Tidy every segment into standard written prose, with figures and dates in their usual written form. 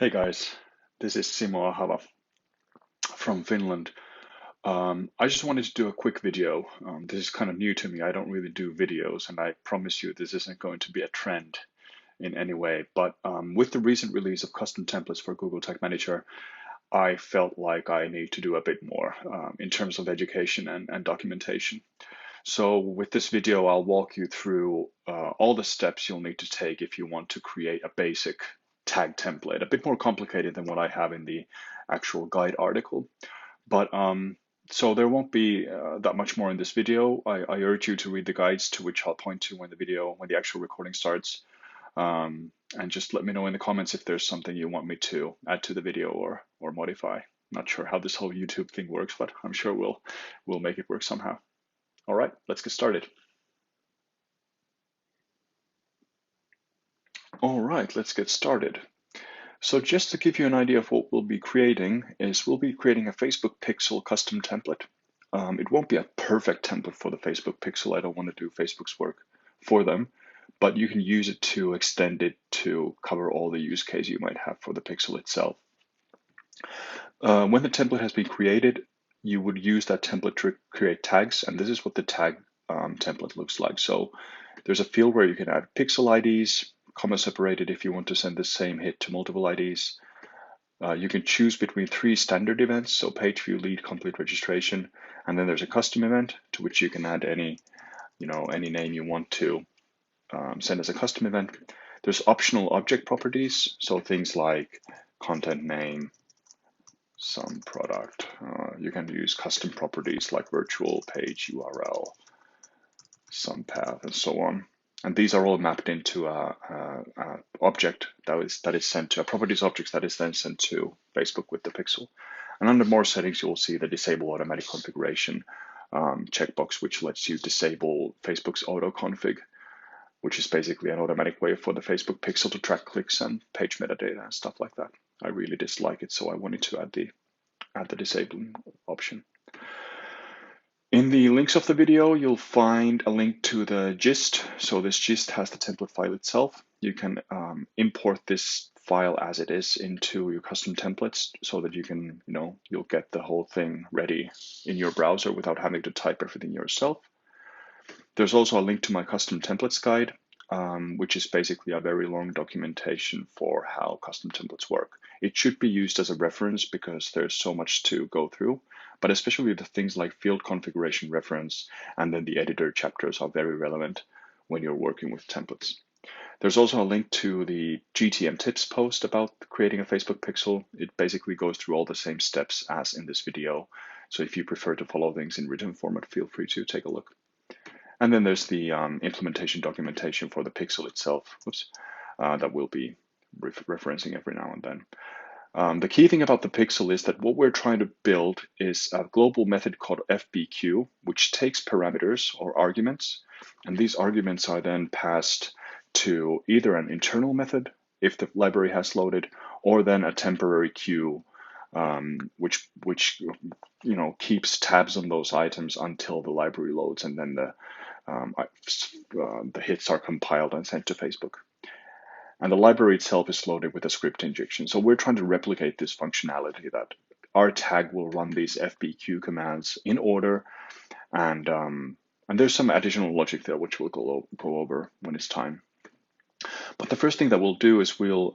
Hey guys, this is Simo Ahava from Finland. I just wanted to do a quick video. This is kind of new to me. I don't really do videos, and I promise you this isn't going to be a trend in any way. But with the recent release of custom templates for Google Tag Manager, I felt like I need to do a bit more in terms of education and documentation. So with this video, I'll walk you through all the steps you'll need to take if you want to create a basic tag template, a bit more complicated than what I have in the actual guide article. But so there won't be that much more in this video. I urge you to read the guides, to which I'll point to when the actual recording starts. And just let me know in the comments if there's something you want me to add to the video or modify. Not sure how this whole YouTube thing works, but I'm sure we'll make it work somehow. All right, let's get started. All right, let's get started. So just to give you an idea of what we'll be creating is we'll be creating a Facebook Pixel custom template. It won't be a perfect template for the Facebook Pixel. I don't want to do Facebook's work for them, but you can use it to extend it to cover all the use case you might have for the Pixel itself. When the template has been created, you would use that template to create tags, and this is what the tag template looks like. So there's a field where you can add pixel IDs, comma separated if you want to send the same hit to multiple IDs. You can choose between 3 standard events, so page view, lead, complete registration, and then there's a custom event to which you can add any name you want to send as a custom event. There's optional object properties, so things like content name, some product. You can use custom properties like virtual page URL, some path, and so on. And these are all mapped into a object that is sent to a properties object that is then sent to Facebook with the pixel. And under more settings, you will see the disable automatic configuration checkbox, which lets you disable Facebook's auto config, which is basically an automatic way for the Facebook pixel to track clicks and page metadata and stuff like that. I really dislike it, so I wanted to add the disabling option. In the links of the video, you'll find a link to the gist. So this gist has the template file itself. You can import this file as it is into your custom templates so that you can, you'll get the whole thing ready in your browser without having to type everything yourself. There's also a link to my custom templates guide, which is basically a very long documentation for how custom templates work. It should be used as a reference because there's so much to go through, but especially the things like field configuration reference and then the editor chapters are very relevant when you're working with templates. There's also a link to the GTM tips post about creating a Facebook pixel. It basically goes through all the same steps as in this video. So if you prefer to follow things in written format, feel free to take a look. And then there's the implementation documentation for the pixel itself, that we'll be referencing every now and then. The key thing about the pixel is that what we're trying to build is a global method called FBQ, which takes parameters or arguments, and these arguments are then passed to either an internal method, if the library has loaded, or then a temporary queue, which keeps tabs on those items until the library loads, and then the hits are compiled and sent to Facebook. And the library itself is loaded with a script injection. So we're trying to replicate this functionality that our tag will run these FBQ commands in order, and there's some additional logic there which we'll go over when it's time. But the first thing that we'll do is we will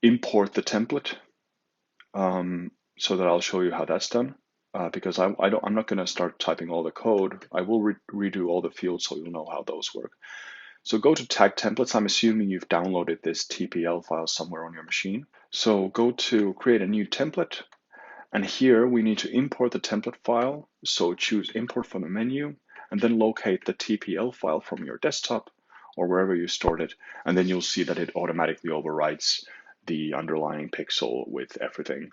import the template, so that I'll show you how that's done. Because I'm not going to start typing all the code. I will redo all the fields so you'll know how those work. So go to tag templates. I'm assuming you've downloaded this TPL file somewhere on your machine. So go to create a new template. And here we need to import the template file. So choose import from the menu and then locate the TPL file from your desktop or wherever you stored it. And then you'll see that it automatically overwrites the underlying pixel with everything.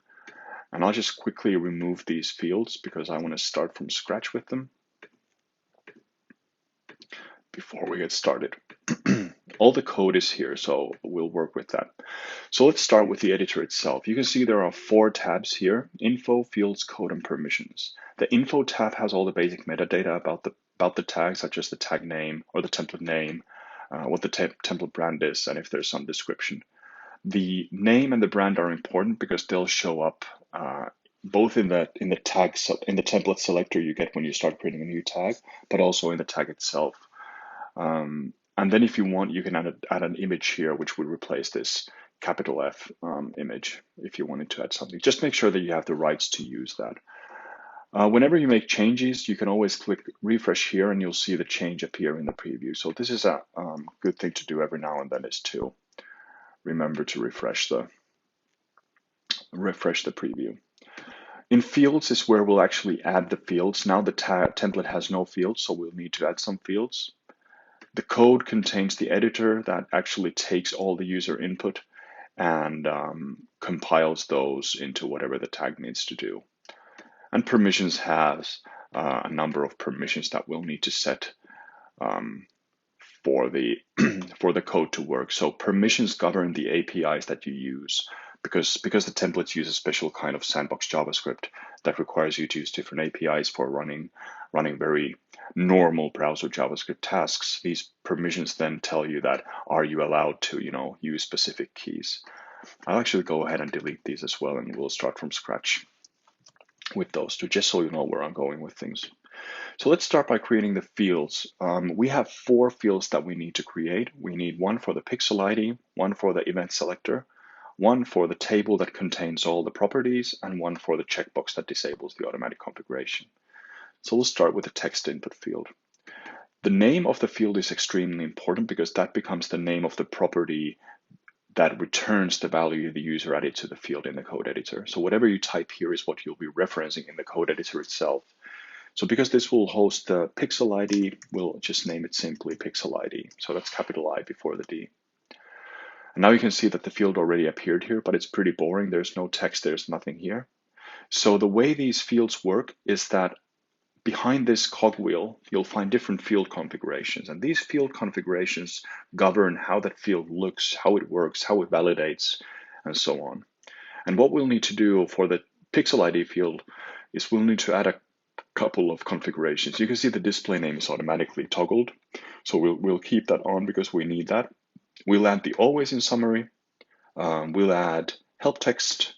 And I'll just quickly remove these fields because I want to start from scratch with them before we get started. All the code is here, so we'll work with that. So let's start with the editor itself. You can see there are 4 tabs here: info, fields, code, and permissions. The info tab has all the basic metadata about the tag, such as the tag name or the template name, what the template brand is, and if there's some description. The name and the brand are important because they'll show up both in the tag in the template selector you get when you start creating a new tag, but also in the tag itself. And then if you want, you can add an image here, which would replace this capital F image if you wanted to add something. Just make sure that you have the rights to use that. Whenever you make changes, you can always click refresh here and you'll see the change appear in the preview. So this is a good thing to do every now and then, is to remember to refresh the preview. In fields is where we'll actually add the fields. Now the template has no fields, so we'll need to add some fields. The code contains the editor that actually takes all the user input and compiles those into whatever the tag needs to do. And permissions has a number of permissions that we'll need to set for the for the code to work. So permissions govern the APIs that you use, because the templates use a special kind of sandbox JavaScript that requires you to use different APIs for running very normal browser JavaScript tasks. These permissions then tell you that, are you allowed to, use specific keys. I'll actually go ahead and delete these as well, and we'll start from scratch with those two, just so you know where I'm going with things. So let's start by creating the fields. We have 4 fields that we need to create. We need one for the pixel ID, one for the event selector, one for the table that contains all the properties, and one for the checkbox that disables the automatic configuration. So we'll start with the text input field. The name of the field is extremely important because that becomes the name of the property that returns the value the user added to the field in the code editor. So whatever you type here is what you'll be referencing in the code editor itself. So because this will host the pixel ID, we'll just name it simply pixel ID. So that's capital I before the D. And now you can see that the field already appeared here, but it's pretty boring. There's no text, there's nothing here. So the way these fields work is that behind this cogwheel, you'll find different field configurations. And these field configurations govern how that field looks, how it works, how it validates, and so on. And what we'll need to do for the pixel ID field is we'll need to add a couple of configurations. You can see the display name is automatically toggled. So we'll keep that on because we need that. We'll add the always in summary. We'll add help text.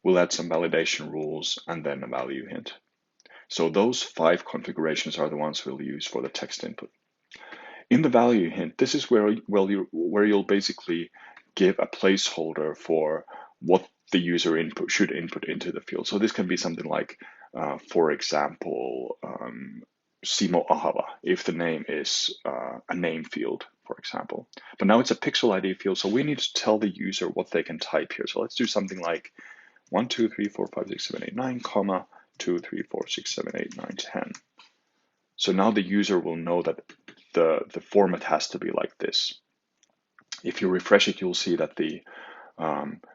We'll add some validation rules and then a value hint. So those 5 configurations are the ones we'll use for the text input. In the value hint, this is where you'll basically give a placeholder for what the user should input into the field. So this can be something like, for example, Simo Ahava, if the name is a name field, for example. But now it's a pixel ID field, so we need to tell the user what they can type here. So let's do something like 1, 2, 3, 4, 5, 6, 7, 8, 9, comma, 2, 3, 4, 6, 7, 8, 9, 10. So now the user will know that the format has to be like this. If you refresh it, you'll see that the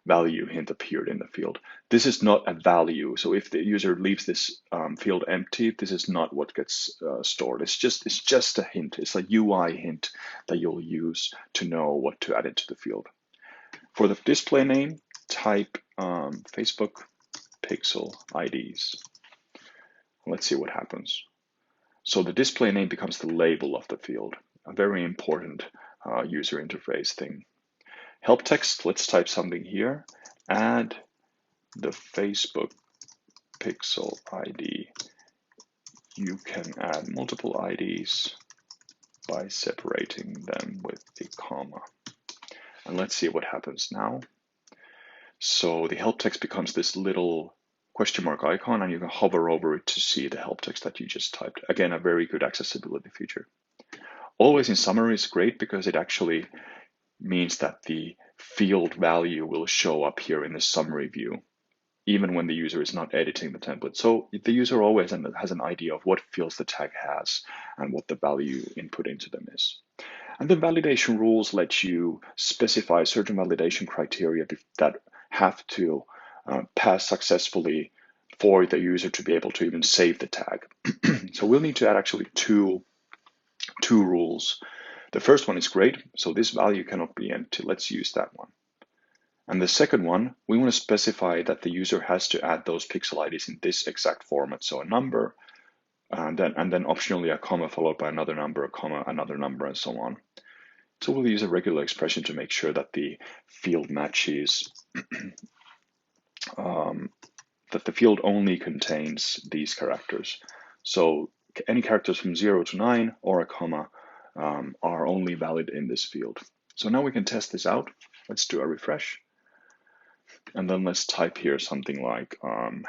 value hint appeared in the field. This is not a value. So if the user leaves this field empty, this is not what gets stored. It's just a hint. It's a UI hint that you'll use to know what to add into the field. For the display name, type Facebook pixel IDs. Let's see what happens. So the display name becomes the label of the field, a very important user interface thing. Help text, let's type something here. Add the Facebook pixel ID. You can add multiple IDs by separating them with the comma. And let's see what happens now. So the help text becomes this little question mark icon, and you can hover over it to see the help text that you just typed. Again, a very good accessibility feature. Always in summary is great because it actually means that the field value will show up here in the summary view, even when the user is not editing the template. So the user always has an idea of what fields the tag has and what the value input into them is. And the validation rules let you specify certain validation criteria that have to pass successfully for the user to be able to even save the tag. So we'll need to add actually two rules. The first one is great, so this value cannot be empty. Let's use that one. And the second one, we want to specify that the user has to add those pixel IDs in this exact format. So a number, and then optionally a comma followed by another number, a comma, another number, and so on. So we'll use a regular expression to make sure that the field matches, that the field only contains these characters. So any characters from 0 to 9 or a comma are only valid in this field. So now we can test this out. Let's do a refresh. And then let's type here something like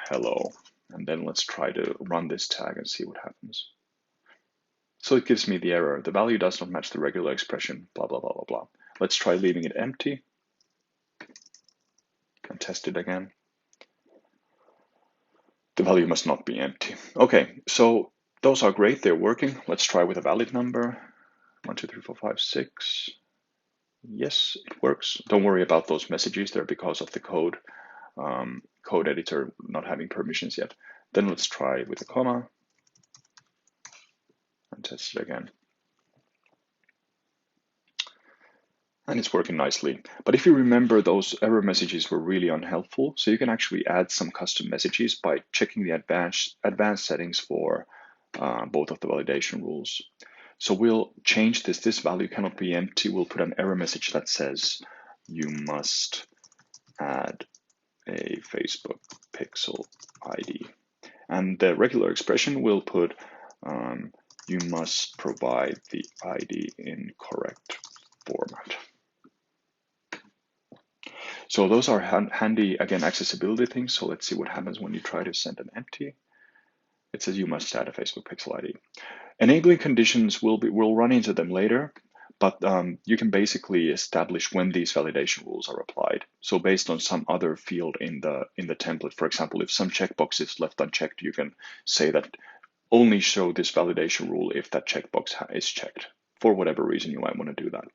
hello. And then let's try to run this tag and see what happens. So it gives me the error. The value does not match the regular expression, blah, blah, blah, blah, blah. Let's try leaving it empty and test it again. The value must not be empty. Okay, so those are great. They're working. Let's try with a valid number. 1, 2, 3, 4, 5, 6. Yes, it works. Don't worry about those messages. They're because of the code editor not having permissions yet. Then let's try with a comma and test it again. And it's working nicely. But if you remember, those error messages were really unhelpful. So you can actually add some custom messages by checking the advanced settings for both of the validation rules. So we'll change this. This value cannot be empty. We'll put an error message that says you must add a Facebook pixel ID. And the regular expression will put you must provide the ID in correct format. So those are handy, again, accessibility things. So let's see what happens when you try to send an empty. It says you must add a Facebook pixel ID. Enabling conditions, we'll run into them later, but you can basically establish when these validation rules are applied. So based on some other field in the template, for example, if some checkbox is left unchecked, you can say that only show this validation rule if that checkbox is checked. For whatever reason, you might want to do that.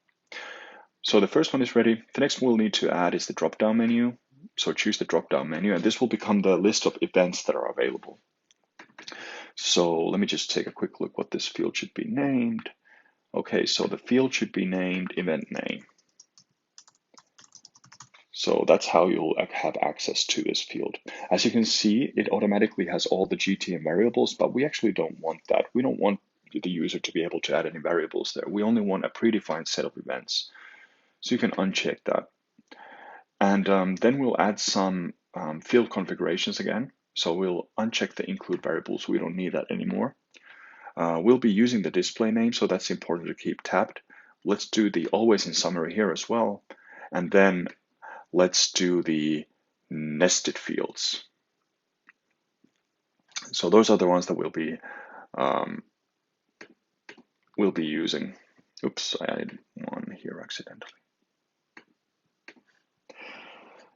So the first one is ready. The next one we'll need to add is the drop-down menu. So choose the drop-down menu, and this will become the list of events that are available. So let me just take a quick look what this field should be named. Okay, so the field should be named event name. So that's how you'll have access to this field. As you can see, it automatically has all the GTM variables, but we actually don't want that. We don't want the user to be able to add any variables there. We only want a predefined set of events. So you can uncheck that. And then we'll add some field configurations again. So we'll uncheck the include variables. We don't need that anymore. We'll be using the display name, so that's important to keep tabbed. Let's do the always in summary here as well. And then let's do the nested fields. So those are the ones that we'll be using. Oops, I added one here accidentally.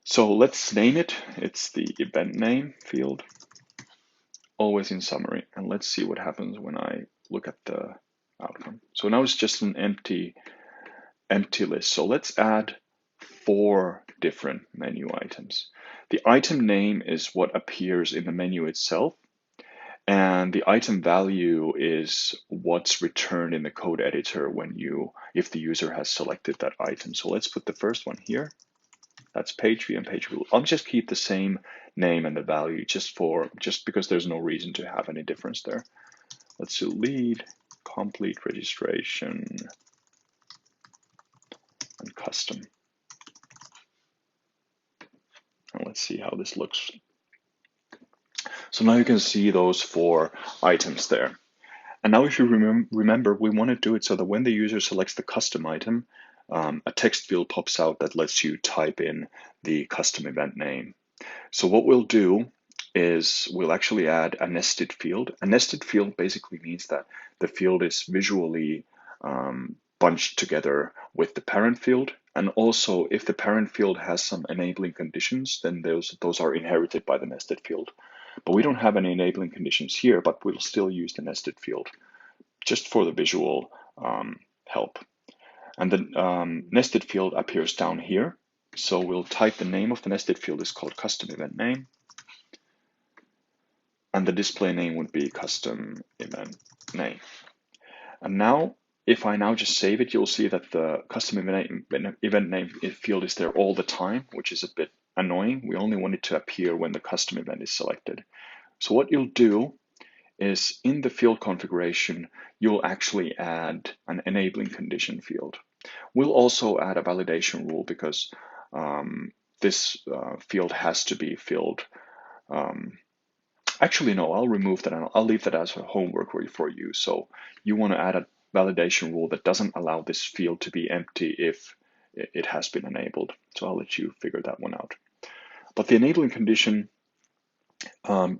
So let's name it. It's the event name field, always in summary. And let's see what happens when I look at the outcome. So now it's just an empty list. So let's add 4 different menu items. The item name is what appears in the menu itself. And the item value is what's returned in the code editor if the user has selected that item. So let's put the first one here. That's page view and page view. I'll just keep the same name and the value just because there's no reason to have any difference there. Let's do lead, complete registration, and custom. And let's see how this looks. So now you can see those 4 items there. And now if you remember, we want to do it so that when the user selects the custom item, a text field pops out that lets you type in the custom event name. So what we'll do is we'll actually add a nested field. A nested field basically means that the field is visually bunched together with the parent field. And also if the parent field has some enabling conditions, then those are inherited by the nested field. But we don't have any enabling conditions here, but we'll still use the nested field just for the visual help. And the nested field appears down here. So we'll type the name of the nested field is called custom event name. And the display name would be custom event name. And now, if I now just save it, you'll see that the custom event name field is there all the time, which is a bit annoying. We only want it to appear when the custom event is selected. So what you'll do is in the field configuration, you'll actually add an enabling condition field. We'll also add a validation rule because this field has to be filled. Actually, no, I'll remove that and I'll leave that as a homework for you. So you want to add a validation rule that doesn't allow this field to be empty if it has been enabled. So I'll let you figure that one out. But the enabling condition,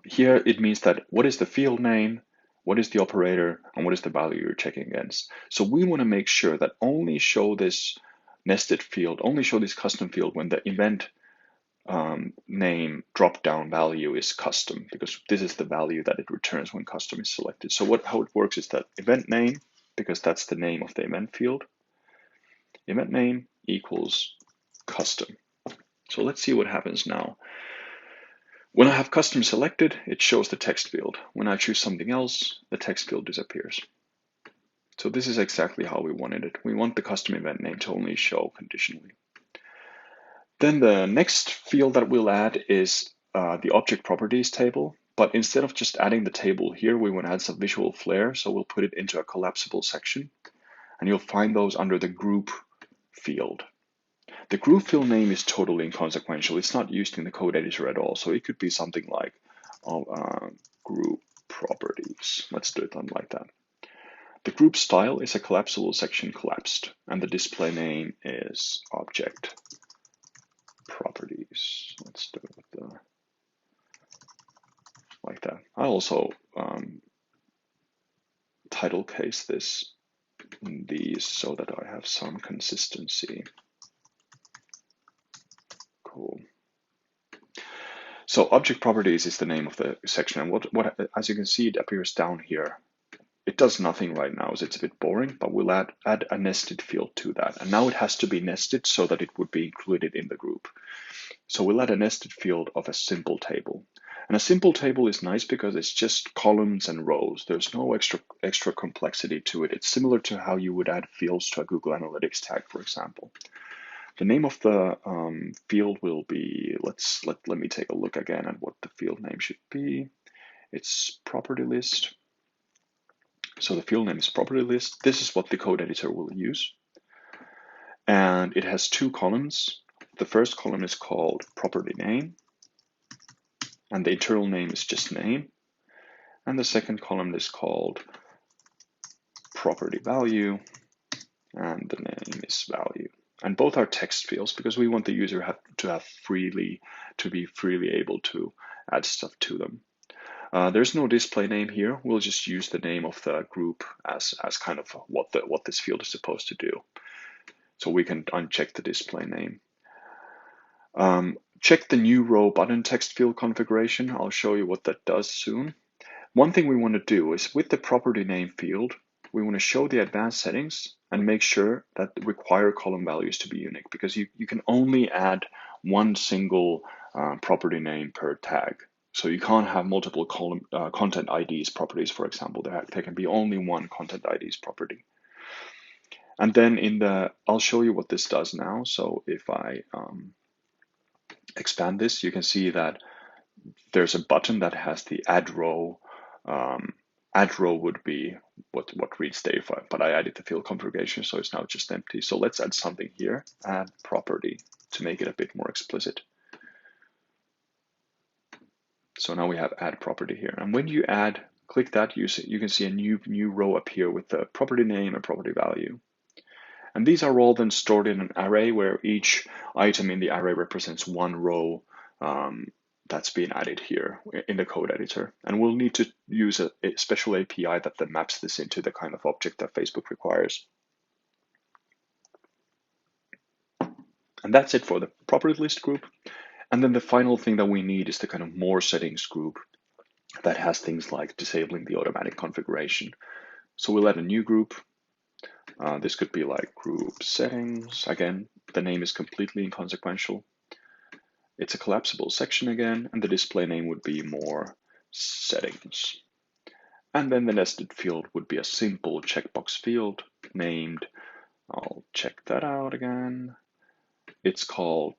here it means that what is the field name, what is the operator, and what is the value you're checking against. So we want to make sure that only show this nested field, only show this custom field when the event name drop-down value is custom, because this is the value that it returns when custom is selected. So how it works is that event name, because that's the name of the event field, event name equals custom. So let's see what happens now. When I have custom selected, it shows the text field. When I choose something else, the text field disappears. So this is exactly how we wanted it. We want the custom event name to only show conditionally. Then the next field that we'll add is the object properties table. But instead of just adding the table here, we want to add some visual flair. So we'll put it into a collapsible section. And you'll find those under the group field. The group field name is totally inconsequential. It's not used in the code editor at all. So it could be something like group properties. Let's do it like that. The group style is a collapsible section collapsed, and the display name is object properties. Let's do it with like that. I also title case these so that I have some consistency. Cool. So object properties is the name of the section, and what as you can see, it appears down here. It does nothing right now, so it's a bit boring, but we'll add a nested field to that. And now it has to be nested so that it would be included in the group. So we'll add a nested field of a simple table. And a simple table is nice because it's just columns and rows. There's no extra complexity to it. It's similar to how you would add fields to a Google Analytics tag, for example. The name of the field will be, let me take a look again at what the field name should be. It's property list. So the field name is property list. This is what the code editor will use. And it has two columns. The first column is called property name, and the internal name is just name. And the second column is called property value, and the name is value. And both are text fields because we want the user to be freely able to add stuff to them. There's no display name here. We'll just use the name of the group as kind of what this field is supposed to do. So we can uncheck the display name. Check the new row button text field configuration. I'll show you what that does soon. One thing we want to do is with the property name field, we want to show the advanced settings and make sure that require column values to be unique, because you can only add one single property name per tag. So you can't have multiple content IDs properties, for example. There can be only one content IDs property. And then I'll show you what this does now. So if I expand this, you can see that there's a button that has the add row. Add row would be what reads data file, but I added the field configuration, so it's now just empty. So let's add something here, add property, to make it a bit more explicit. So now we have add property here. And when you click that, you can see a new row appear with the property name and property value. And these are all then stored in an array where each item in the array represents one row that's being added here in the code editor. And we'll need to use a special API that then maps this into the kind of object that Facebook requires. And that's it for the property list group. And then the final thing that we need is the kind of more settings group that has things like disabling the automatic configuration. So we'll add a new group. This could be like group settings. Again, the name is completely inconsequential. It's a collapsible section again, and the display name would be more settings. And then the nested field would be a simple checkbox field named, I'll check that out again. It's called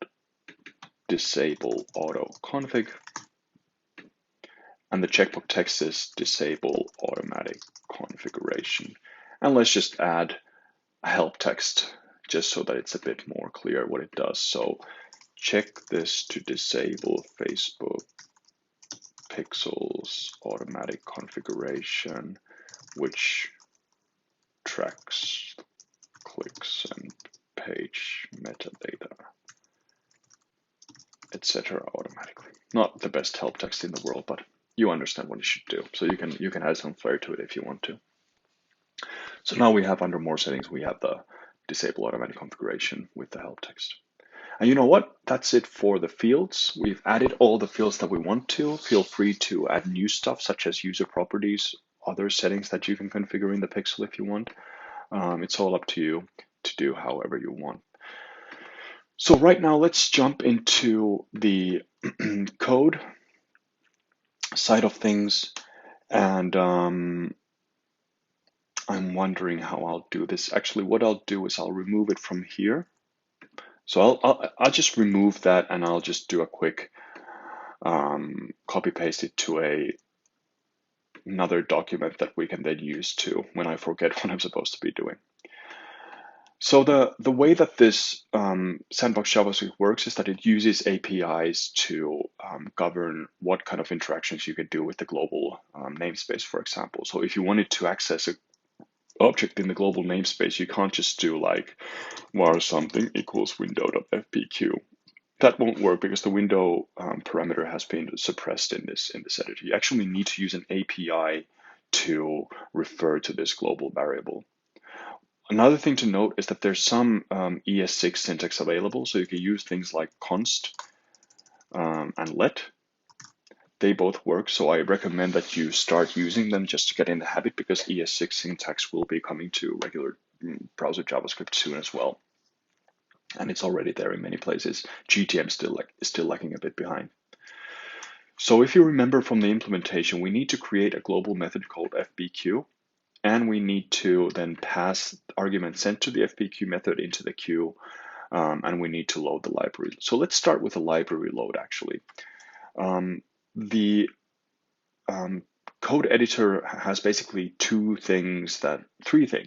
disable auto config. And the checkbox text is disable automatic configuration. And let's just add a help text just so that it's a bit more clear what it does. So check this to disable Facebook pixels automatic configuration, which tracks clicks and page metadata, etc. automatically. Not the best help text in the world, but you understand what you should do. So you can add some flair to it if you want to. So now we have under more settings, we have the disable automatic configuration with the help text. And you know what? That's it for the fields. We've added all the fields that we want to. Feel free to add new stuff such as user properties, other settings that you can configure in the pixel if you want. It's all up to you to do however you want. So right now, let's jump into the code side of things. And I'm wondering how I'll do this. Actually, what I'll do is I'll remove it from here. So I'll just remove that and I'll just do a quick copy paste it to another document that we can then use to when I forget what I'm supposed to be doing. So the way that this sandbox JavaScript works is that it uses APIs to govern what kind of interactions you can do with the global namespace, for example. So if you wanted to access an object in the global namespace, you can't just do like var something equals window.fpq. That won't work because the window parameter has been suppressed in this editor. You actually need to use an API to refer to this global variable. Another thing to note is that there's some ES6 syntax available, so you can use things like const and let. They both work, so I recommend that you start using them just to get in the habit, because ES6 syntax will be coming to regular browser JavaScript soon as well. And it's already there in many places. GTM is still lagging a bit behind. So if you remember from the implementation, we need to create a global method called FBQ. And we need to then pass arguments sent to the FBQ method into the queue, and we need to load the library. So let's start with the library load, actually. The code editor has basically three things.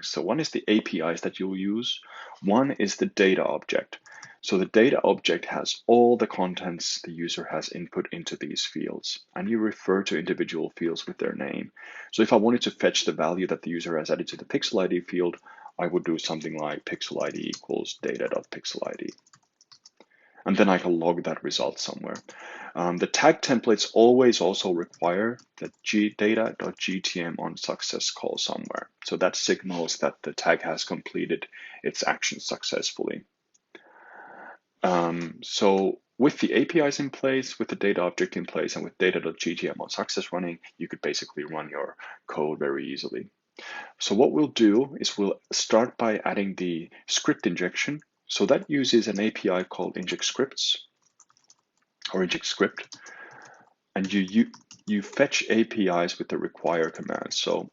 So one is the APIs that you'll use. One is the data object. So the data object has all the contents the user has input into these fields, and you refer to individual fields with their name. So if I wanted to fetch the value that the user has added to the pixel ID field, I would do something like pixel ID equals data.pixel ID. And then I can log that result somewhere. The tag templates always also require the data.gtm on success call somewhere. So that signals that the tag has completed its action successfully. So with the APIs in place, with the data object in place, and with data.gtm on success running, you could basically run your code very easily. So what we'll do is we'll start by adding the script injection. So that uses an API called inject scripts or inject script, and you fetch APIs with the require command. So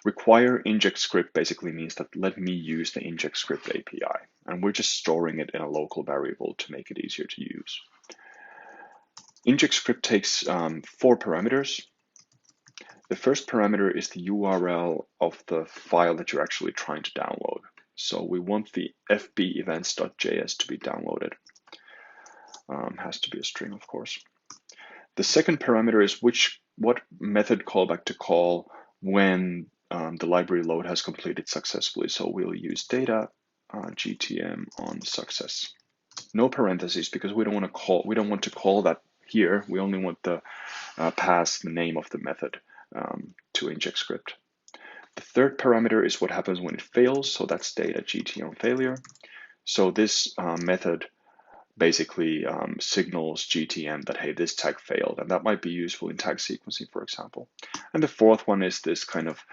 require inject script basically means that let me use the inject script API, and we're just storing it in a local variable to make it easier to use. Inject script takes 4 parameters. The first parameter is the URL of the file that you're actually trying to download. So we want the fbevents.js to be downloaded. Has to be a string, of course. The second parameter is what method callback to call when the library load has completed successfully. So we'll use data GTM on success. No parentheses, because we don't want to call that here. We only want to pass the name of the method to inject script. The third parameter is what happens when it fails. So that's data GTM failure. So this method basically signals GTM that, hey, this tag failed, and that might be useful in tag sequencing, for example. And the fourth one is this kind of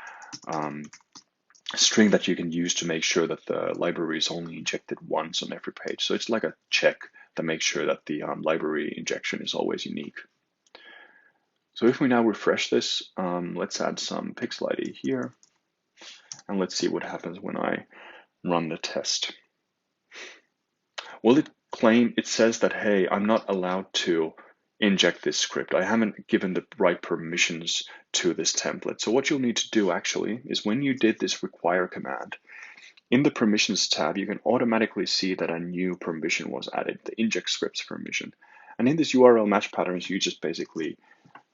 string that you can use to make sure that the library is only injected once on every page. So it's like a check that makes sure that the library injection is always unique. So if we now refresh this, let's add some pixel ID here, and let's see what happens when I run the test. Well, it says that, hey, I'm not allowed to inject this script. I haven't given the right permissions to this template. So what you'll need to do actually is when you did this require command, in the permissions tab, you can automatically see that a new permission was added, the inject scripts permission. And in this URL match patterns, you just basically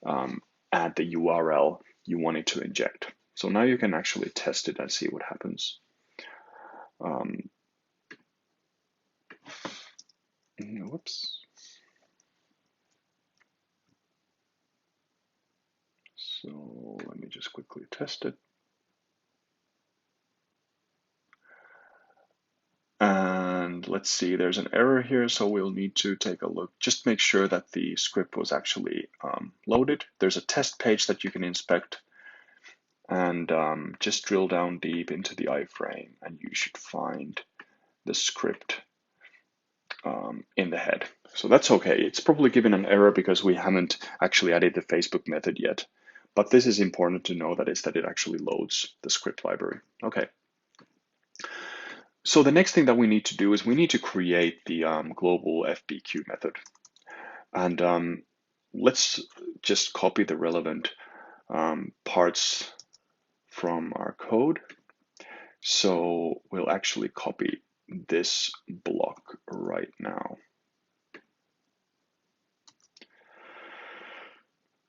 add the URL you want it to inject. So now you can actually test it and see what happens. Whoops. So let me just quickly test it. And let's see, there's an error here, so we'll need to take a look. Just make sure that the script was actually loaded. There's a test page that you can inspect, and just drill down deep into the iframe, and you should find the script in the head. So that's okay. It's probably given an error because we haven't actually added the Facebook method yet. But this is important to know, that is that it actually loads the script library. Okay. So the next thing that we need to do is we need to create the global FBQ method. And let's just copy the relevant parts from our code. So we'll actually copy this block right now.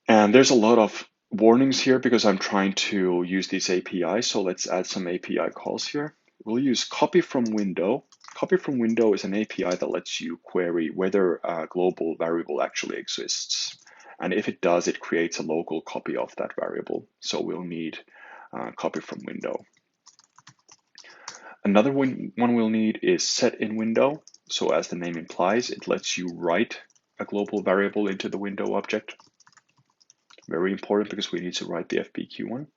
And there's a lot of warnings here because I'm trying to use these APIs. So let's add some API calls here. We'll use copy from window. Copy from window is an API that lets you query whether a global variable actually exists. And if it does, it creates a local copy of that variable. So we'll need copy from window. Another one we'll need is set in window. So as the name implies, it lets you write a global variable into the window object. Very important because we need to write the FBQ one.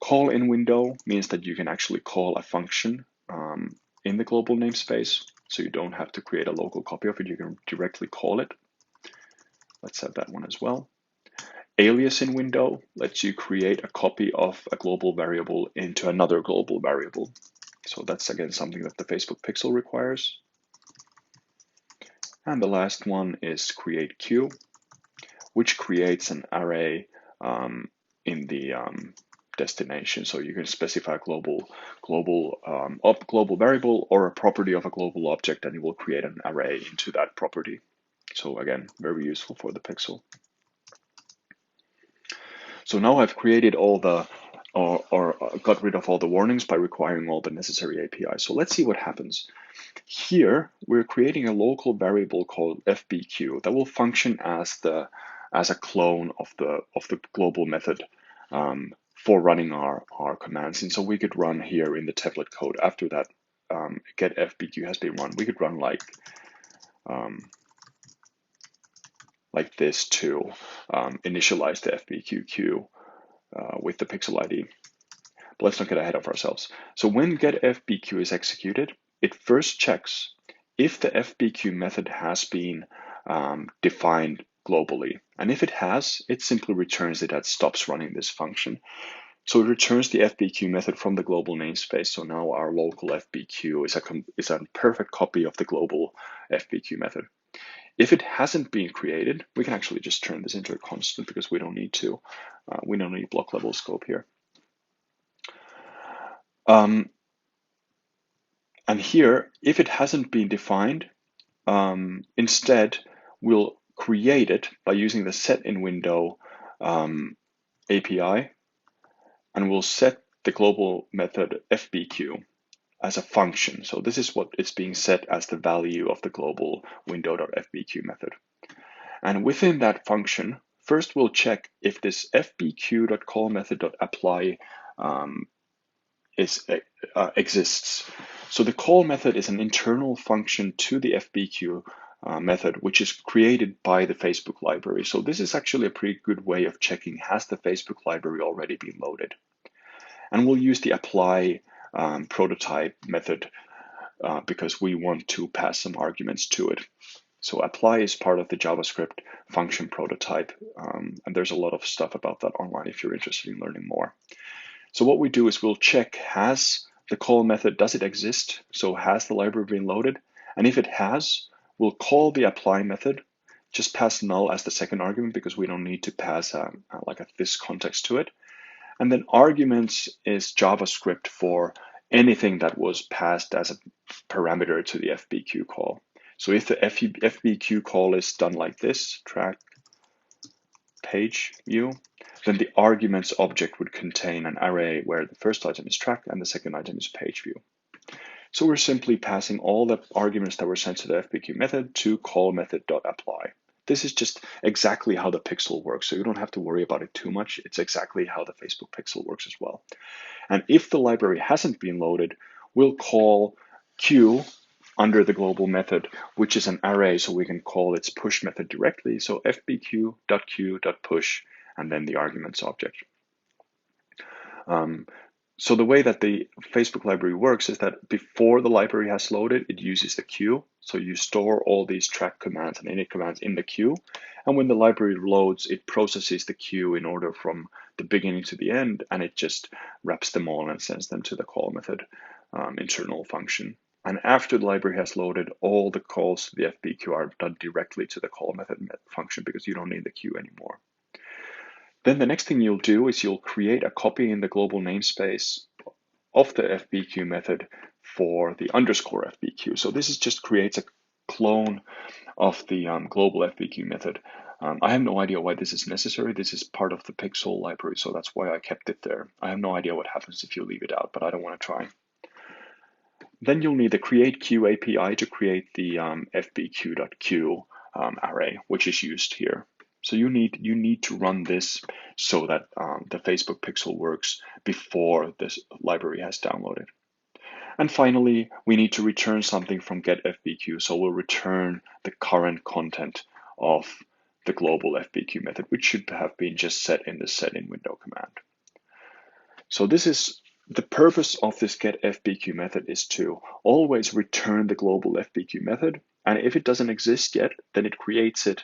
Call in window means that you can actually call a function in the global namespace. So you don't have to create a local copy of it. You can directly call it. Let's have that one as well. Alias in window lets you create a copy of a global variable into another global variable. So that's again something that the Facebook pixel requires. And the last one is create queue, which creates an array in the destination. So you can specify a global variable or a property of a global object, and it will create an array into that property. So again, very useful for the pixel. So now I've created all the, or got rid of all the warnings by requiring all the necessary APIs. So let's see what happens. Here, we're creating a local variable called FBQ that will function as a clone of the global method for running our commands. And so we could run here in the template code after that get FBQ has been run. We could run like this to initialize the FBQ queue with the pixel ID. But let's not get ahead of ourselves. So when get FBQ is executed, it first checks if the FBQ method has been defined globally. And if it has, it simply returns it and stops running this function. So it returns the FBQ method from the global namespace. So now our local FBQ is a perfect copy of the global FBQ method. If it hasn't been created, we can actually just turn this into a constant because we don't need to. We don't need block level scope here. And here, if it hasn't been defined, instead we'll create it by using the set in window API, and we'll set the global method FBQ as a function. So this is what it's being set as the value of the global window.fbq method. And within that function, first we'll check if this fbq.callMethod.apply exists. So the call method is an internal function to the FBQ method, which is created by the Facebook library. So this is actually a pretty good way of checking, has the Facebook library already been loaded? And we'll use the apply prototype method because we want to pass some arguments to it. So apply is part of the JavaScript function prototype, and there's a lot of stuff about that online if you're interested in learning more. So what we do is we'll check, has the call method, does it exist? So has the library been loaded? And if it has, we'll call the apply method, just pass null as the second argument because we don't need to pass like this context to it. And then arguments is JavaScript for anything that was passed as a parameter to the FBQ call. So if the FBQ call is done like this, track page view, then the arguments object would contain an array where the first item is track and the second item is page view. So we're simply passing all the arguments that were sent to the FBQ method to call method.apply. This is just exactly how the pixel works, so you don't have to worry about it too much. It's exactly how the Facebook pixel works as well. And if the library hasn't been loaded, we'll call queue under the global method, which is an array, so we can call its push method directly. So fbq.queue.push, and then the arguments object. So the way that the Facebook library works is that before the library has loaded, it uses the queue. So you store all these track commands and init commands in the queue. And when the library loads, it processes the queue in order from the beginning to the end, and it just wraps them all and sends them to the call method internal function. And after the library has loaded, all the calls to the FBQ are done directly to the call method function because you don't need the queue anymore. Then the next thing you'll do is you'll create a copy in the global namespace of the FBQ method for the underscore FBQ. So this is just creates a clone of the global FBQ method. I have no idea why this is necessary. This is part of the Pixel library, so that's why I kept it there. I have no idea what happens if you leave it out, but I don't want to try. Then you'll need the create queue API to create the fbq.queue array, which is used here. So you need to run this so that the Facebook pixel works before this library has downloaded. And finally, we need to return something from getFBQ. So we'll return the current content of the global FBQ method, which should have been just set in the setting window command. So this is the purpose of this getFBQ method is to always return the global FBQ method. And if it doesn't exist yet, then it creates it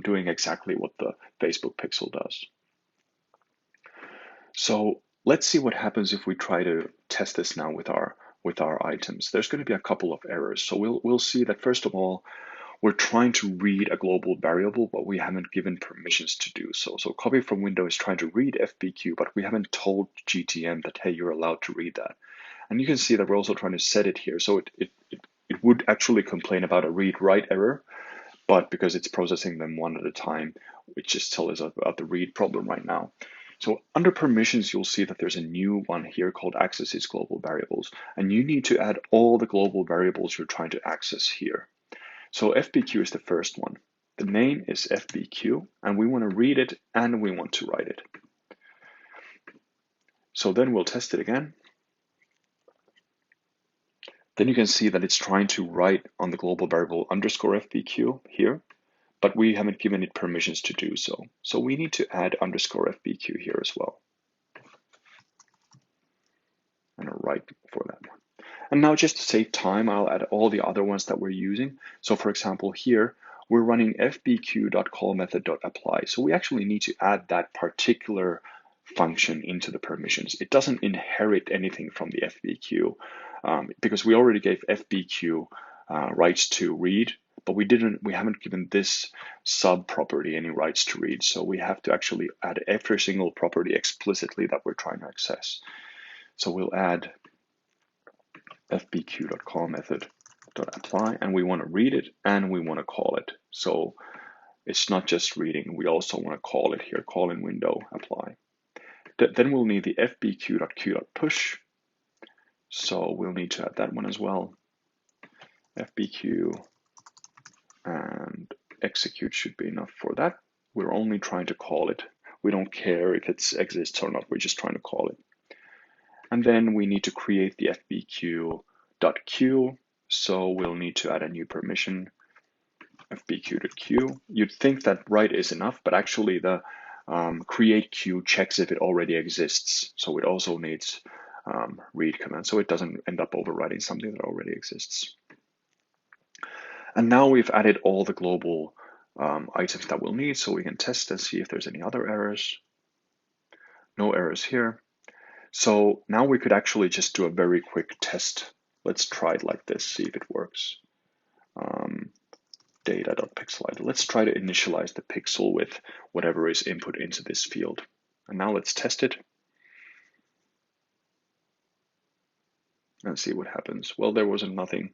doing exactly what the Facebook pixel does. So let's see what happens if we try to test this now with our items. There's going to be a couple of errors. So we'll see that first of all, we're trying to read a global variable, but we haven't given permissions to do so. So copy from window is trying to read FBQ, but we haven't told GTM that, hey, you're allowed to read that. And you can see that we're also trying to set it here. So it would actually complain about a read-write error, but because it's processing them one at a time, which just tells us about the read problem right now. So under permissions, you'll see that there's a new one here called accesses global variables, and you need to add all the global variables you're trying to access here. So FBQ is the first one. The name is FBQ, and we want to read it and we want to write it. So then we'll test it again. Then you can see that it's trying to write on the global variable underscore FBQ here, but we haven't given it permissions to do so. So we need to add underscore FBQ here as well. And I'll write for that one. And now just to save time, I'll add all the other ones that we're using. So for example, here, we're running fbq.callmethod.apply. So we actually need to add that particular function into the permissions. It doesn't inherit anything from the FBQ because we already gave FBQ rights to read, but we haven't given this sub property any rights to read. So we have to actually add every single property explicitly that we're trying to access. So we'll add fbq.callmethod.apply, and we want to read it and we want to call it. So it's not just reading, we also want to call it here, call in window, apply. Then we'll need the fbq.queue.push. So we'll need to add that one as well. FBQ and execute should be enough for that. We're only trying to call it. We don't care if it exists or not, we're just trying to call it. And then we need to create the fbq.queue. So we'll need to add a new permission, fbq.queue. You'd think that write is enough, but actually the create queue checks if it already exists. So it also needs read command, so it doesn't end up overwriting something that already exists. And now we've added all the global items that we'll need, so we can test and see if there's any other errors. No errors here. So now we could actually just do a very quick test. Let's try it like this, see if it works. Data.pixelID. Let's try to initialize the pixel with whatever is input into this field. And now let's test it. and see what happens. Well, there wasn't nothing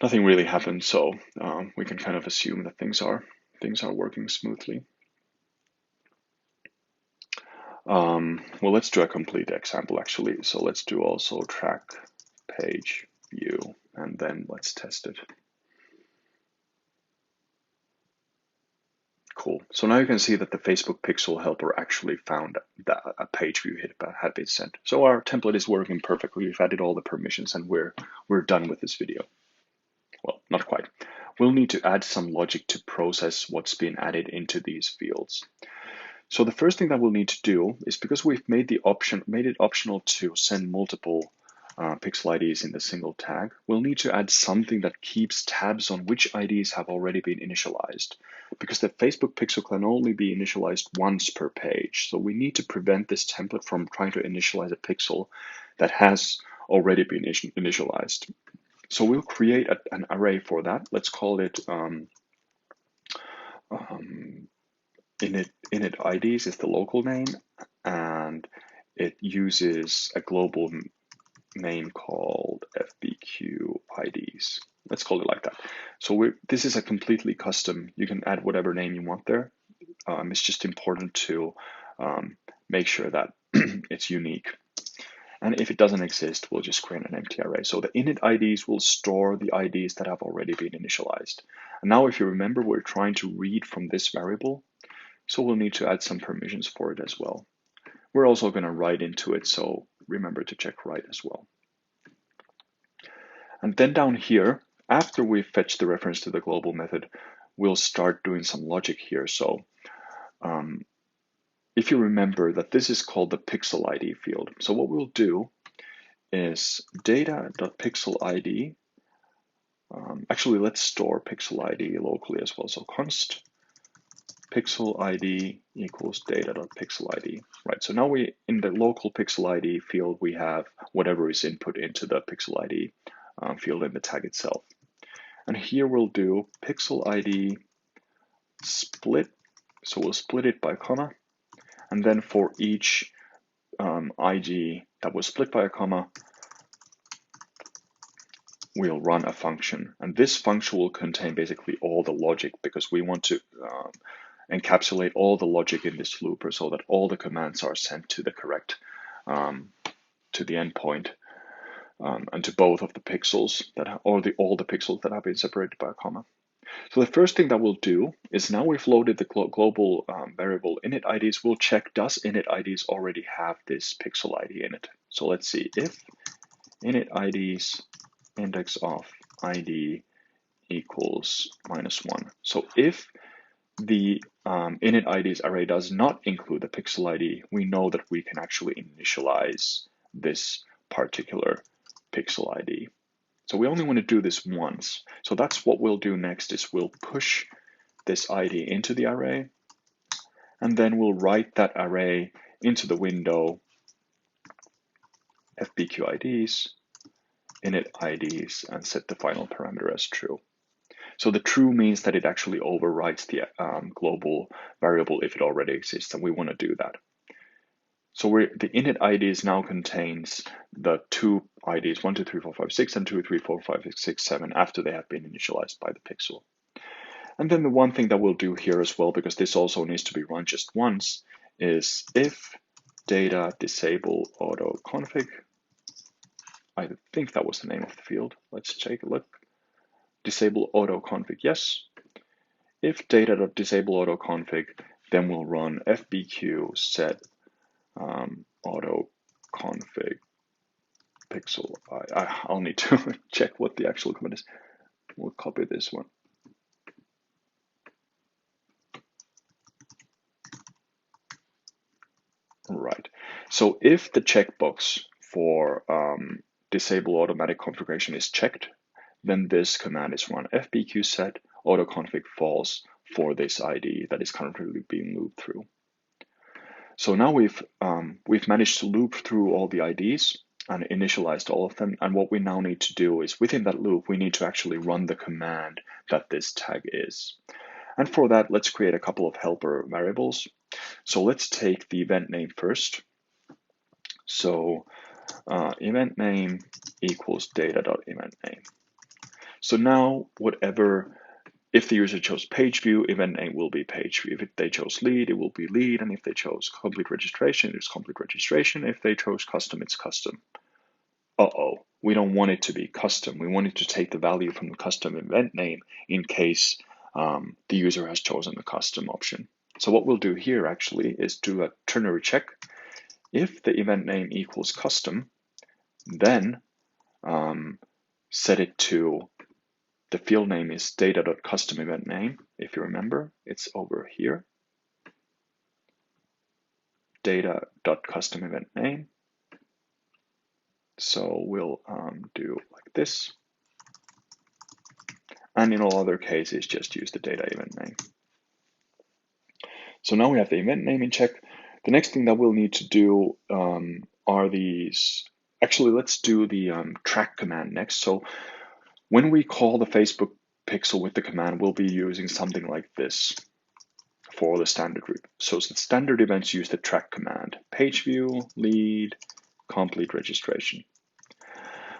really happened, so we can kind of assume that things are working smoothly. Well, let's do a complete example actually. So let's do also track page view, and then let's test it. Cool. So now you can see that the Facebook pixel helper actually found that a page view had been sent. So our template is working perfectly. We've added all the permissions, and we're done with this video. Well, not quite. We'll need to add some logic to process what's been added into these fields. So the first thing that we'll need to do is, because we've made it optional to send multiple pixel IDs in the single tag, we'll need to add something that keeps tabs on which IDs have already been initialized, because the Facebook pixel can only be initialized once per page. So we need to prevent this template from trying to initialize a pixel that has already been initialized. So we'll create an array for that. Let's call it init IDs is the local name, and it uses a global name called FBQ IDs. Let's call it like that. So this is a completely custom. You can add whatever name you want there. It's just important to make sure that it's unique. And if it doesn't exist, we'll just create an empty array. So the init IDs will store the IDs that have already been initialized. And now if you remember, we're trying to read from this variable. So we'll need to add some permissions for it as well. We're also going to write into it, so remember to check write as well. And then down here, after we fetch the reference to the global method, we'll start doing some logic here. So if you remember that this is called the pixel ID field. So what we'll do is data.pixelID. Actually, let's store pixel ID locally as well. So const pixel ID equals data.pixel ID. Right, so now in the local pixel ID field, we have whatever is input into the pixel ID field in the tag itself. And here we'll do pixel ID split. So we'll split it by comma. And then for each IG that was split by a comma, we'll run a function. And this function will contain basically all the logic, because we want to encapsulate all the logic in this looper so that all the commands are sent to the correct, to the endpoint, and to both of the pixels all the pixels that have been separated by a comma. So the first thing that we'll do is, now we've loaded the global variable init IDs, we'll check, does init IDs already have this pixel ID in it? So let's see if init IDs index of ID equals -1. So if the init IDs array does not include the pixel ID, we know that we can actually initialize this particular pixel ID. So we only want to do this once. So that's what we'll do next, is we'll push this ID into the array, and then we'll write that array into the window FBQ IDs, init IDs, and set the final parameter as true. So the true means that it actually overwrites the global variable if it already exists, and we want to do that. So the init IDs now contains the two IDs, 1, 2, 3, 4, 5, 6, and 2, 3, 4, 5, 6, 7, after they have been initialized by the pixel. And then the one thing that we'll do here as well, because this also needs to be run just once, is if data disable auto config. I think that was the name of the field. Let's take a look. Disable auto config, yes. If data.disable auto config, then we'll run fbq set auto config pixel. I'll need to check what the actual command is. We'll copy this one. Right. So if the checkbox for disable automatic configuration is checked, then this command is run fbq set autoconfig false for this ID that is currently being looped through. So now we've managed to loop through all the IDs and initialized all of them. And what we now need to do is, within that loop, we need to actually run the command that this tag is. And for that, let's create a couple of helper variables. So let's take the event name first. So event name equals data.event name. So now if the user chose page view, event name will be page view. If they chose lead, it will be lead. And if they chose complete registration, it's complete registration. If they chose custom, it's custom. Uh-oh, we don't want it to be custom. We want it to take the value from the custom event name in case the user has chosen the custom option. So what we'll do here actually is do a ternary check. If the event name equals custom, then set it to the field name is data.custom event name. If you remember, it's over here. Data.custom event name. So we'll do like this. And in all other cases, just use the data event name. So now we have the event name in check. The next thing that we'll need to do are these. Actually, let's do the track command next. So when we call the Facebook pixel with the command, we'll be using something like this for the standard group. So the standard events use the track command, page view, lead, complete registration.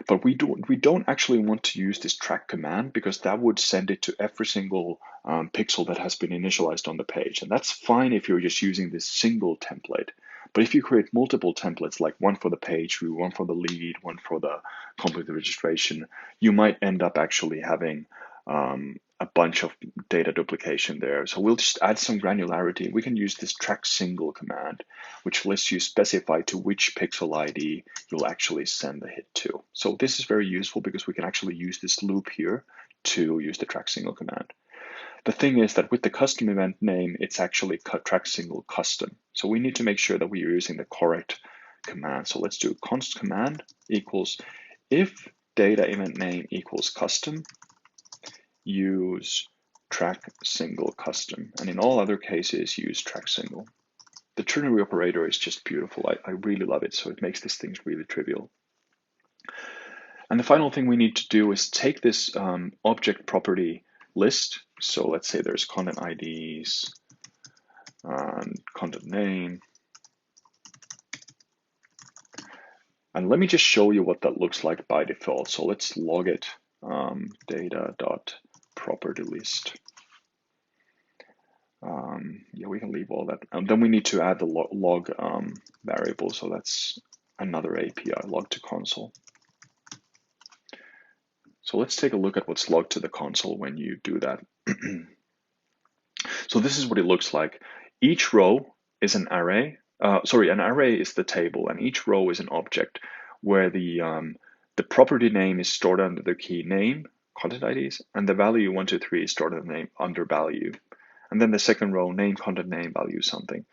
But we don't actually want to use this track command because that would send it to every single pixel that has been initialized on the page. And that's fine if you're just using this single template. But if you create multiple templates, like one for the page view, one for the lead, one for the complete registration, you might end up actually having a bunch of data duplication there. So we'll just add some granularity. We can use this track single command, which lets you specify to which pixel ID you'll actually send the hit to. So this is very useful because we can actually use this loop here to use the track single command. The thing is that with the custom event name, it's actually track single custom. So we need to make sure that we are using the correct command. So let's do const command equals if data event name equals custom, use track single custom. And in all other cases, use track single. The ternary operator is just beautiful. I really love it. So it makes these things really trivial. And the final thing we need to do is take this object property list. So let's say there's content IDs and content name. And let me just show you what that looks like by default. So let's log it, data.property list. Yeah, we can leave all that. And then we need to add the log variable. So that's another API, log to console. So let's take a look at what's logged to the console when you do that. So this is what it looks like. Each row is an array. An array is the table, and each row is an object where the property name is stored under the key name, content IDs, and the value 1, 2, 3 is stored under value. And then the second row, name, content name, value, something.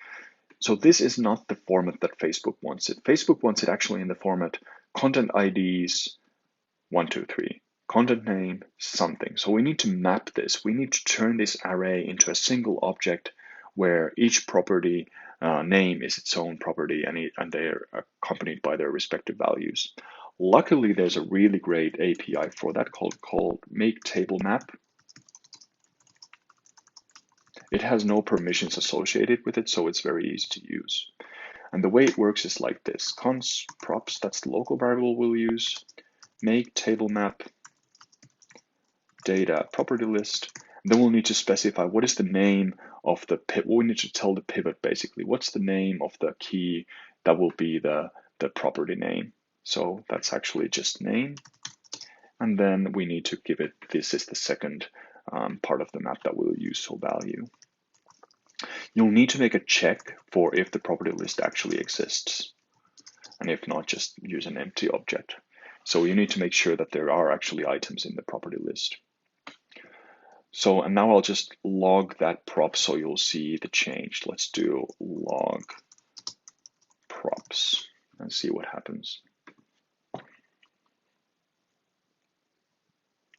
So this is not the format that Facebook wants it. Facebook wants it actually in the format content IDs 1, 2, 3. Content name, something. So we need to map this. We need to turn this array into a single object where each property name is its own property and they're accompanied by their respective values. Luckily, there's a really great API for that called make table map. It has no permissions associated with it, so it's very easy to use. And the way it works is like this. Const props, that's the local variable we'll use. Make table map data property list. And then we'll need to specify what is the name of the pivot. We need to tell the pivot basically what's the name of the key that will be the property name. So that's actually just name. And then we need to give it, this is the second part of the map that we'll use, so value. You'll need to make a check for if the property list actually exists. And if not, just use an empty object. So you need to make sure that there are actually items in the property list. So, and now I'll just log that prop so you'll see the change. Let's do log props and see what happens.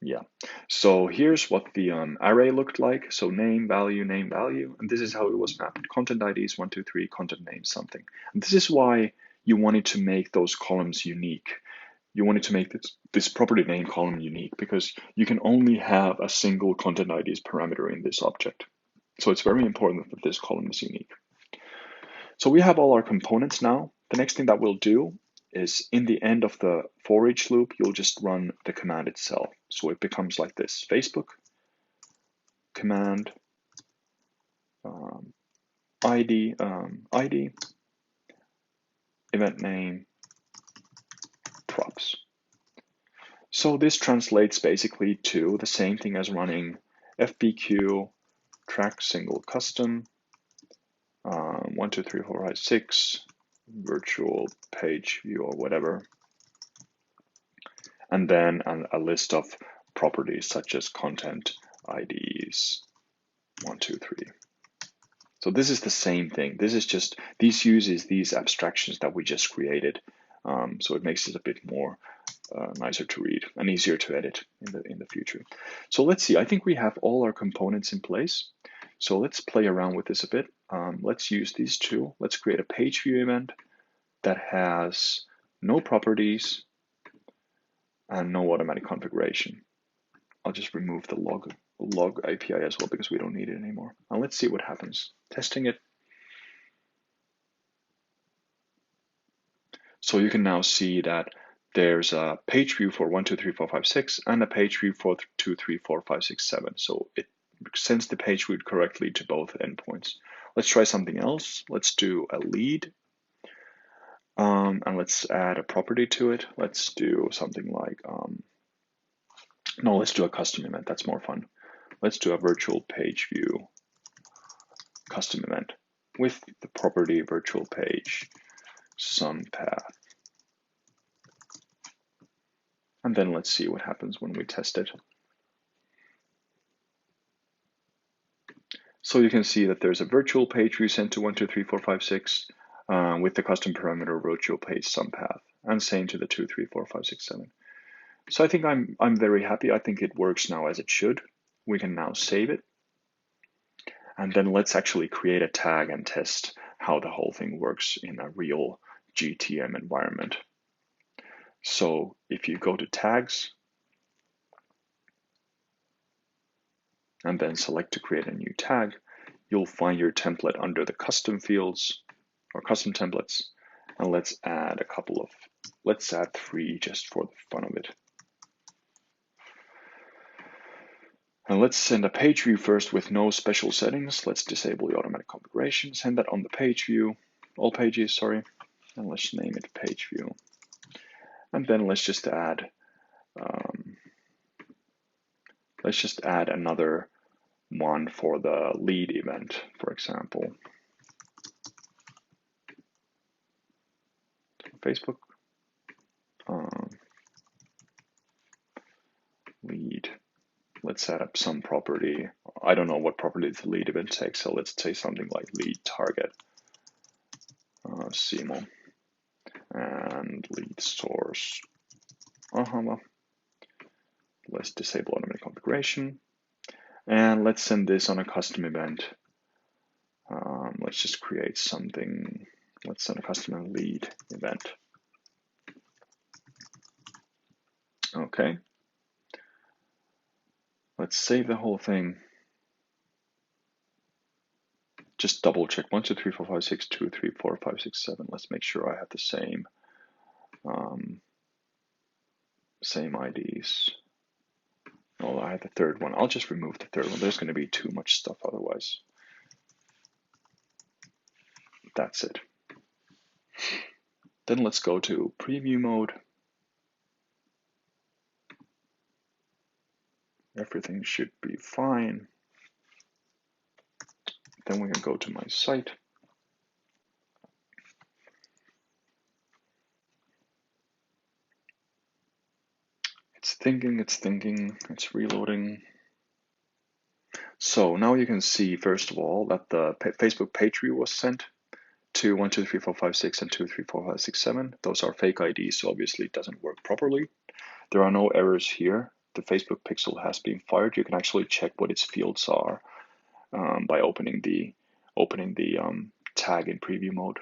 Yeah, so here's what the array looked like. So name, value, and this is how it was mapped. Content IDs 1, 2, 3, content name, something. And this is why you wanted to make those columns unique. You wanted to make this property name column unique because you can only have a single content IDs parameter in this object. So it's very important that this column is unique. So we have all our components now. The next thing that we'll do is in the end of the for each loop, you'll just run the command itself. So it becomes like this: Facebook command ID event name props. So this translates basically to the same thing as running FBQ track single custom 1 2 3 4 5 6 virtual page view or whatever, and then a list of properties such as content IDs 1 2 3. So this is the same thing. This is just, these uses these abstractions that we just created, so it makes it a bit more nicer to read and easier to edit in the future. So let's see. I think we have all our components in place. So let's play around with this a bit. Let's use these two. Let's create a page view event that has no properties and no automatic configuration. I'll just remove the log API as well because we don't need it anymore. And let's see what happens. Testing it. So you can now see that there's a page view for 1 2 3 4 5 6 and a page view for 2 3 4 5 6 7. So it sends the page view correctly to both endpoints. Let's try something else. Let's do a lead. And let's add a property to it. Let's do something like, no, let's do a custom event. That's more fun. Let's do a virtual page view custom event with the property virtual page some path. And then let's see what happens when we test it. So you can see that there's a virtual page view sent to 1 2 3 4 5 6 with the custom parameter virtual page some path, and same to the 2 3 4 5 6 7. So I think I'm very happy. I think it works now as it should. We can now save it. And then let's actually create a tag and test how the whole thing works in a real GTM environment. So if you go to tags and then select to create a new tag, you'll find your template under the custom fields or custom templates. And let's add let's add 3 just for the fun of it. And let's send a page view first with no special settings. Let's disable the automatic configuration, send that on the page view, all pages, sorry. And let's name it page view. And then let's just add another one for the lead event, for example. Facebook lead. Let's set up some property. I don't know what property the lead event takes, so let's say something like lead target, CMO, and lead source. Let's disable automatic configuration, and let's send this on a custom event. Let's just create something. Let's send a custom lead event. Okay. Let's save the whole thing. Just double check 1 2 3 4 5 6 2 3 4 5 6 7. Let's make sure I have the same IDs. Oh, I have the third one. I'll just remove the third one. There's going to be too much stuff otherwise. That's it. Then let's go to preview mode. Everything should be fine. Then we can go to my site. It's thinking, it's reloading. So now you can see, first of all, that the Facebook page view was sent to 1 2 3 4 5 6 and 2 3 4 5 6 7. Those are fake IDs, so obviously it doesn't work properly. There are no errors here. The Facebook pixel has been fired. You can actually check what its fields are by opening the tag in preview mode.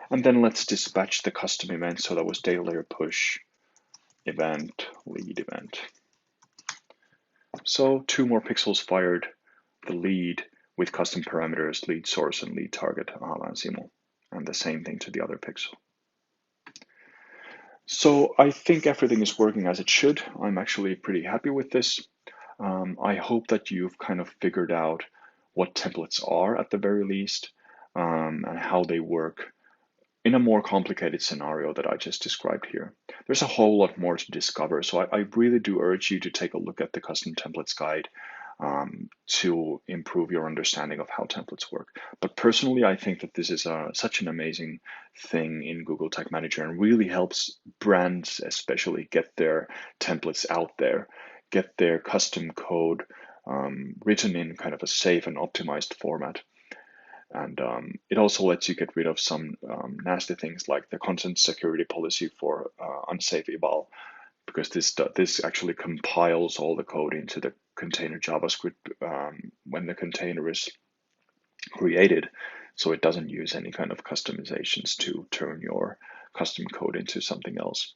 And then let's dispatch the custom event. So that was data layer push event lead event. So 2 more pixels fired, the lead with custom parameters, lead source and lead target, and the same thing to the other pixel. So I think everything is working as it should. I'm actually pretty happy with this. I hope that you've kind of figured out what templates are at the very least, and how they work in a more complicated scenario that I just described here. There's a whole lot more to discover, so I really do urge you to take a look at the custom templates guide, to improve your understanding of how templates work. But personally, I think that this is such an amazing thing in Google Tag Manager and really helps brands, especially, get their templates out there, get their custom code written in kind of a safe and optimized format. And it also lets you get rid of some nasty things like the content security policy for unsafe eval, because this actually compiles all the code into the container JavaScript when the container is created, so it doesn't use any kind of customizations to turn your custom code into something else.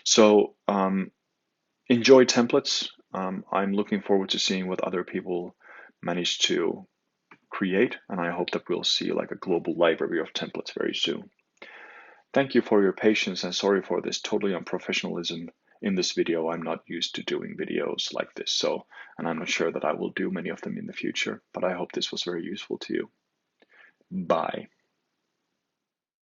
So enjoy templates. I'm looking forward to seeing what other people manage to create, and I hope that we'll see like a global library of templates very soon. Thank you for your patience and sorry for this totally unprofessionalism in this video. I'm not used to doing videos like this, and I'm not sure that I will do many of them in the future, but I hope this was very useful to you. Bye.